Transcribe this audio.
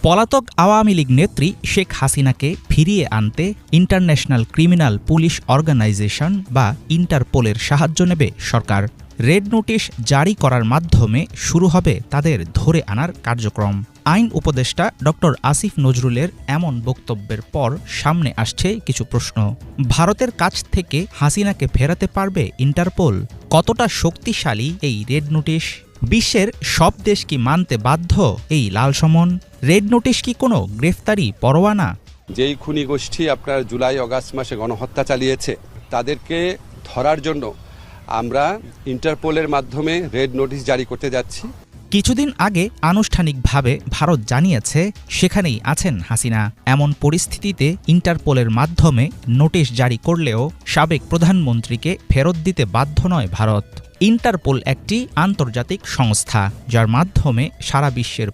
পলাতক আওয়ামী লীগ নেত্রী শেখ হাসিনাকে ফিরিয়ে আনতে ইন্টারন্যাশনাল ক্রিমিনাল পুলিশ অর্গানাইজেশন বা ইন্টারপোলের সাহায্য নেবে সরকার। রেড নোটিশ জারি করার মাধ্যমে শুরু হবে তাদের ধরে আনার কার্যক্রম। আইন উপদেষ্টা ড আসিফ নজরুলের এমন বক্তব্যের পর সামনে আসছে কিছু প্রশ্ন। ভারতের কাছ থেকে হাসিনাকে ফেরাতে পারবে ইন্টারপোল? কতটা শক্তিশালী এই রেড নোটিশ? বিশ্বের সব দেশ কি মানতে বাধ্য এই লাল সমন? রেড নোটিশ কি কোনো গ্রেফতারি পরোয়ানা? যেই খুনি গোষ্ঠী আপনার জুলাই অগাস্ট মাসে গণহত্যা চালিয়েছে তাদেরকে ধরার জন্য আমরা ইন্টারপোলের মাধ্যমে রেড নোটিশ জারি করতে যাচ্ছি। কিছুদিন আগে আনুষ্ঠানিকভাবে ভারত জানিয়েছে সেখানেই আছেন হাসিনা। এমন পরিস্থিতিতে ইন্টারপোলের মাধ্যমে নোটিশ জারি করলেও সাবেক প্রধানমন্ত্রীকে ফেরত দিতে বাধ্য নয় ভারত। ইন্টারপোল একটি আন্তর্জাতিক সংস্থা যার মাধ্যমে সারা বিশ্বের